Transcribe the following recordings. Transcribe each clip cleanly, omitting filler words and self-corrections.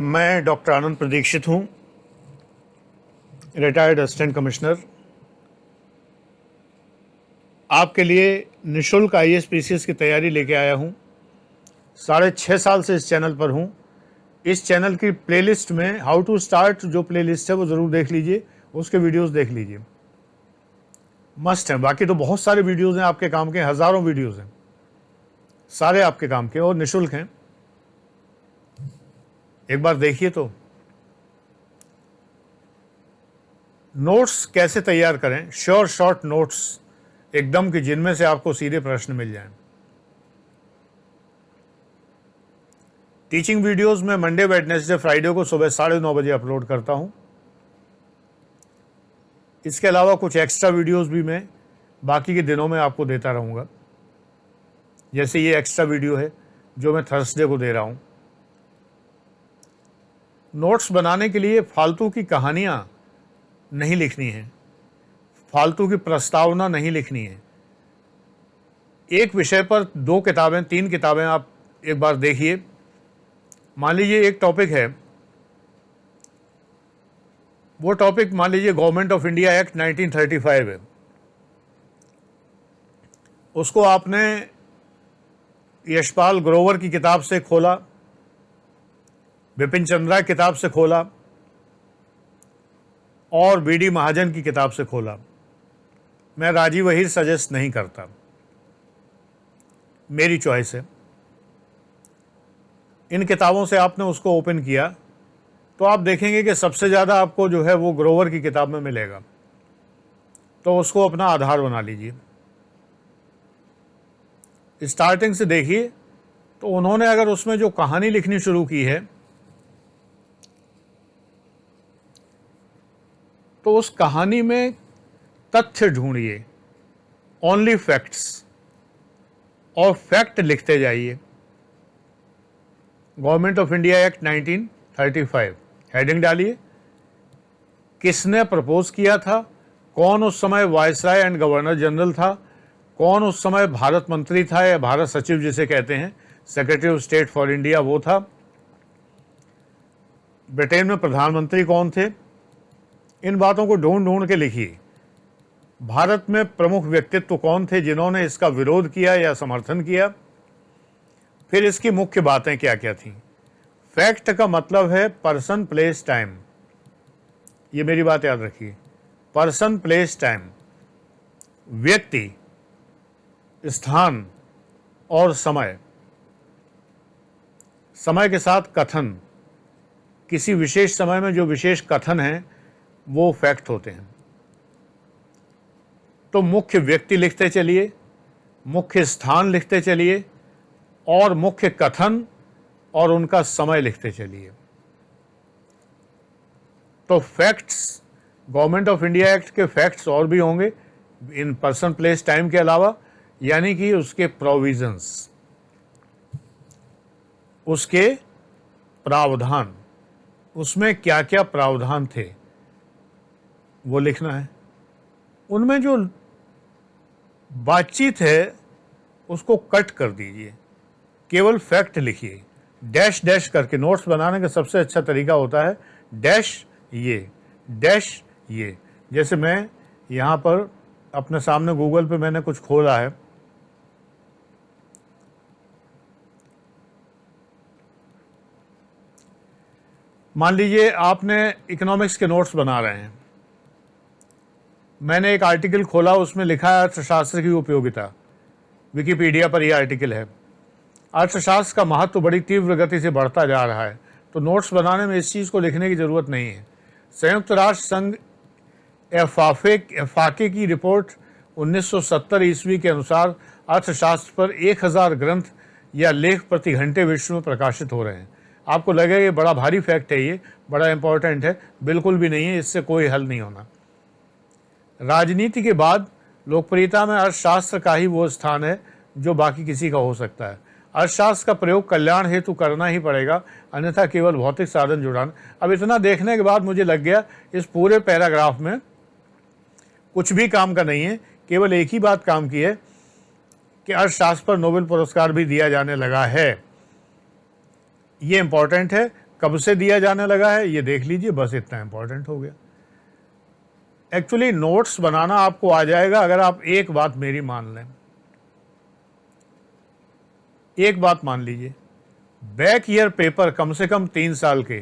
मैं डॉक्टर आनंद प्रदीक्षित हूँ, retired assistant commissioner. आपके लिए निःशुल्क IAS PCS की तैयारी लेके आया हूँ। 6.5 साल से इस चैनल पर हूँ। इस चैनल की प्लेलिस्ट में हाउ टू स्टार्ट जो प्लेलिस्ट है वो ज़रूर देख लीजिए, उसके वीडियोस देख लीजिए, मस्ट हैं। बाकी तो बहुत सारे वीडियोस हैं आपके काम के, हज़ारों वीडियोस हैं, सारे आपके काम के और निःशुल्क हैं। एक बार देखिए। तो नोट्स कैसे तैयार करें, श्योर शॉर्ट नोट्स एकदम कि जिनमें से आपको सीधे प्रश्न मिल जाएं। टीचिंग वीडियोस में मंडे, वेडनेसडे, फ्राइडे को सुबह 9:30 बजे अपलोड करता हूं। इसके अलावा कुछ एक्स्ट्रा वीडियोस भी मैं बाकी के दिनों में आपको देता रहूँगा। जैसे ये एक्स्ट्रा वीडियो है जो मैं थर्सडे को दे रहा हूँ। नोट्स बनाने के लिए फालतू की कहानियाँ नहीं लिखनी है, फालतू की प्रस्तावना नहीं लिखनी है। एक विषय पर 2 किताबें 3 किताबें आप एक बार देखिए। मान लीजिए एक टॉपिक है, वो टॉपिक मान लीजिए गवर्नमेंट ऑफ इंडिया एक्ट 1935 है। उसको आपने यशपाल ग्रोवर की किताब से खोला, बिपिन चंद्रा की किताब से खोला और BD महाजन की किताब से खोला। मैं राजीव अहीर सजेस्ट नहीं करता, मेरी चॉइस है। इन किताबों से आपने उसको ओपन किया तो आप देखेंगे कि सबसे ज़्यादा आपको जो है वो ग्रोवर की किताब में मिलेगा, तो उसको अपना आधार बना लीजिए। स्टार्टिंग से देखिए तो उन्होंने अगर उसमें जो कहानी लिखनी शुरू की है तो उस कहानी में तथ्य ढूंढिए, ओनली फैक्ट्स, और फैक्ट लिखते जाइए। Government of India act 1935 heading डालिए। किसने प्रपोज किया था, कौन उस समय वायसराय एंड गवर्नर जनरल था, कौन उस समय भारत मंत्री था या भारत सचिव जिसे कहते हैं, secretary of state for India वो था। ब्रिटेन में प्रधानमंत्री कौन थे, इन बातों को ढूंढ ढूंढ के लिखिए। भारत में प्रमुख व्यक्तित्व कौन थे जिन्होंने इसका विरोध किया या समर्थन किया, फिर इसकी मुख्य बातें क्या क्या थीं। फैक्ट का मतलब है पर्सन, प्लेस, टाइम। ये मेरी बात याद रखिए, पर्सन, प्लेस, टाइम, व्यक्ति, स्थान और समय। समय के साथ कथन, किसी विशेष समय में जो विशेष कथन है वो फैक्ट होते हैं। तो मुख्य व्यक्ति लिखते चलिए, मुख्य स्थान लिखते चलिए और मुख्य कथन और उनका समय लिखते चलिए। तो facts, government of India act के फैक्ट्स और भी होंगे इन पर्सन, प्लेस, टाइम के अलावा, यानी कि उसके प्रोविजंस, उसके प्रावधान, उसमें क्या क्या प्रावधान थे वो लिखना है। उनमें जो बातचीत है उसको कट कर दीजिए, केवल फैक्ट लिखिए। डैश डैश करके नोट्स बनाने का सबसे अच्छा तरीका होता है डैश ये, डैश ये। जैसे मैं यहाँ पर अपने सामने गूगल पे मैंने कुछ खोला है, मान लीजिए आपने इकोनॉमिक्स के नोट्स बना रहे हैं। मैंने एक आर्टिकल खोला, उसमें लिखा है अर्थशास्त्र की उपयोगिता। विकिपीडिया पर यह आर्टिकल है। अर्थशास्त्र का महत्व बड़ी तीव्र गति से बढ़ता जा रहा है, तो नोट्स बनाने में इस चीज़ को लिखने की ज़रूरत नहीं है। संयुक्त राष्ट्र संघ एफाके की रिपोर्ट 1970 ईस्वी के अनुसार अर्थशास्त्र पर 1000 ग्रंथ या लेख प्रति घंटे विश्व में प्रकाशित हो रहे हैं। आपको लगेगा ये बड़ा भारी फैक्ट है, ये बड़ा इंपॉर्टेंट है, बिल्कुल भी नहीं है। इससे कोई हल नहीं होना। राजनीति के बाद लोकप्रियता में अर्थशास्त्र का ही वो स्थान है जो बाकी किसी का हो सकता है। अर्थशास्त्र का प्रयोग कल्याण हेतु करना ही पड़ेगा, अन्यथा केवल भौतिक साधन जुटाना। अब इतना देखने के बाद मुझे लग गया इस पूरे पैराग्राफ में कुछ भी काम का नहीं है, केवल एक ही बात काम की है कि अर्थशास्त्र पर नोबेल पुरस्कार भी दिया जाने लगा है। ये इंपॉर्टेंट है, कब से दिया जाने लगा है ये देख लीजिए, बस इतना इंपॉर्टेंट हो गया। एक्चुअली नोट्स बनाना आपको आ जाएगा अगर आप एक बात मेरी मान लें। एक बात मान लीजिए, बैक ईयर पेपर कम से कम 3 साल के,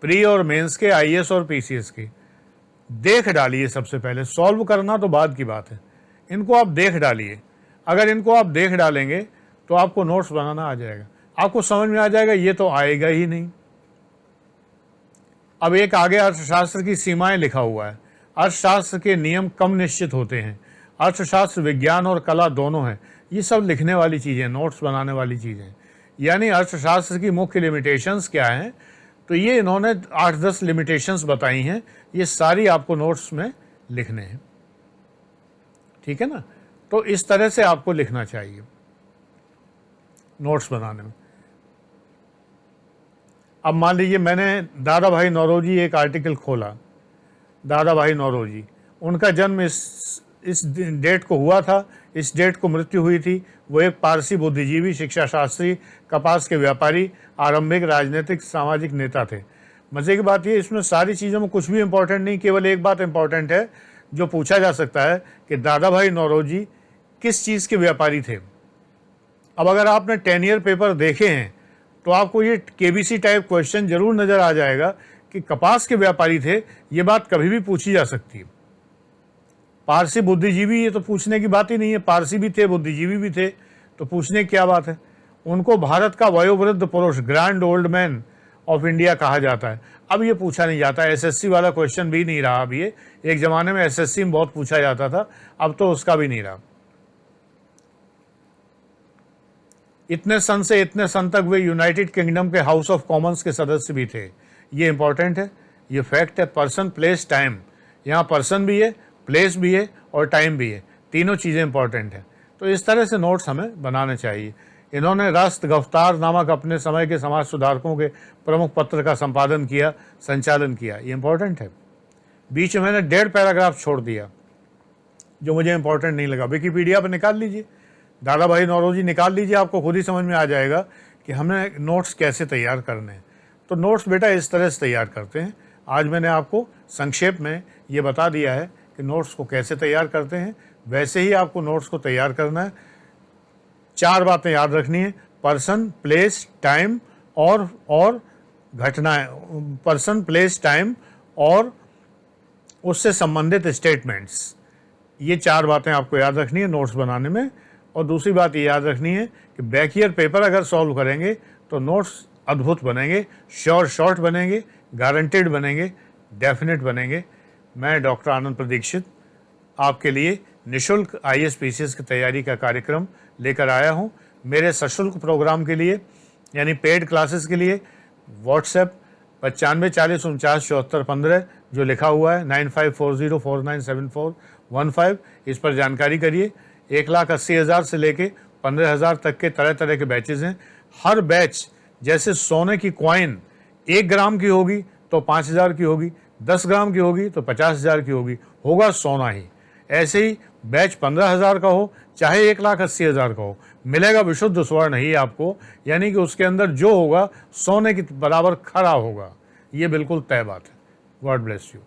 प्री और मेंस के, आईएएस और पीसीएस के देख डालिए। सबसे पहले सॉल्व करना तो बाद की बात है, इनको आप देख डालिए। अगर इनको आप देख डालेंगे तो आपको नोट्स बनाना आ जाएगा, आपको समझ में आ जाएगा। ये तो आएगा ही नहीं। अब एक आगे अर्थशास्त्र की सीमाएं लिखा हुआ है। अर्थशास्त्र के नियम कम निश्चित होते हैं। अर्थशास्त्र विज्ञान और कला दोनों हैं। ये सब लिखने वाली चीज़ें, नोट्स बनाने वाली चीज़ें। यानी अर्थशास्त्र की मुख्य लिमिटेशंस क्या हैं, तो ये इन्होंने 8-10 लिमिटेशंस बताई हैं। ये सारी आपको नोट्स में लिखने हैं, ठीक है ना। तो इस तरह से आपको लिखना चाहिए नोट्स बनाने में। अब मान लीजिए मैंने दादा भाई नौरोजी एक आर्टिकल खोला। दादा भाई नौरोजी, उनका जन्म इस डेट को हुआ था, इस डेट को मृत्यु हुई थी। वो एक पारसी बुद्धिजीवी, शिक्षा शास्त्री, कपास के व्यापारी, आरंभिक राजनीतिक सामाजिक नेता थे। मज़े की बात ये, इसमें सारी चीज़ों में कुछ भी इंपॉर्टेंट नहीं, केवल एक बात इंपॉर्टेंट है जो पूछा जा सकता है कि दादा भाई नौरोजी किस चीज़ के व्यापारी थे। अब अगर आपने 10 ईयर पेपर देखे हैं तो आपको ये केबीसी टाइप क्वेश्चन जरूर नज़र आ जाएगा कि कपास के व्यापारी थे। ये बात कभी भी पूछी जा सकती है। पारसी बुद्धिजीवी, ये तो पूछने की बात ही नहीं है। पारसी भी थे, बुद्धिजीवी भी थे, तो पूछने की क्या बात है। उनको भारत का वयोवृद्ध पुरुष, grand old man of India कहा जाता है। अब ये पूछा नहीं जाता। एसएससी वाला क्वेश्चन भी नहीं रहा अब ये। एक ज़माने में एसएससी में बहुत पूछा जाता था, अब तो उसका भी नहीं रहा। इतने सन से इतने सन तक वे यूनाइटेड किंगडम के हाउस ऑफ कॉमन्स के सदस्य भी थे। ये इंपॉर्टेंट है, ये फैक्ट है। पर्सन, प्लेस, टाइम, यहाँ पर्सन भी है, प्लेस भी है और टाइम भी है, तीनों चीज़ें इंपॉर्टेंट हैं। तो इस तरह से नोट्स हमें बनाने चाहिए। इन्होंने राष्ट्र गफ्तार नामक अपने समय के समाज सुधारकों के प्रमुख पत्र का संपादन किया, संचालन किया, ये इंपॉर्टेंट है। बीच में मैंने 1.5 पैराग्राफ छोड़ दिया जो मुझे इंपॉर्टेंट नहीं लगा। विकिपीडिया पर निकाल लीजिए, दादा भाई नौरोजी निकाल लीजिए, आपको खुद ही समझ में आ जाएगा कि हमें नोट्स कैसे तैयार करने हैं। तो नोट्स बेटा इस तरह से तैयार करते हैं। आज मैंने आपको संक्षेप में ये बता दिया है कि नोट्स को कैसे तैयार करते हैं, वैसे ही आपको नोट्स को तैयार करना है। 4 बातें याद रखनी है, पर्सन, प्लेस, टाइम और घटनाएं। पर्सन, प्लेस, टाइम और उससे संबंधित स्टेटमेंट्स, ये 4 बातें आपको याद रखनी है नोट्स बनाने में। और दूसरी बात ये याद रखनी है कि बैक ईयर पेपर अगर सॉल्व करेंगे तो नोट्स अद्भुत बनेंगे, श्योर शॉर्ट बनेंगे, गारंटेड बनेंगे, डेफिनेट बनेंगे। मैं डॉक्टर आनंद प्रदीक्षित आपके लिए निःशुल्क आईएएस पीसीएस की तैयारी का कार्यक्रम लेकर आया हूं। मेरे सशुल्क प्रोग्राम के लिए यानी पेड क्लासेस के लिए व्हाट्सएप 95 40 49 74 15 जो लिखा हुआ है 9540497415, इस पर जानकारी करिए। 1,80,000 से लेके 15,000 तक के तरह तरह के बैचेस हैं। हर बैच जैसे सोने की कॉइन 1 ग्राम की होगी तो 5,000 की होगी, 10 ग्राम की होगी तो 50,000 की होगी, होगा सोना ही। ऐसे ही बैच 15,000 का हो चाहे 1,80,000 का हो, मिलेगा विशुद्ध स्वर्ण ही आपको, यानी कि उसके अंदर जो होगा सोने के बराबर खरा होगा। ये बिल्कुल तय बात है। God bless you.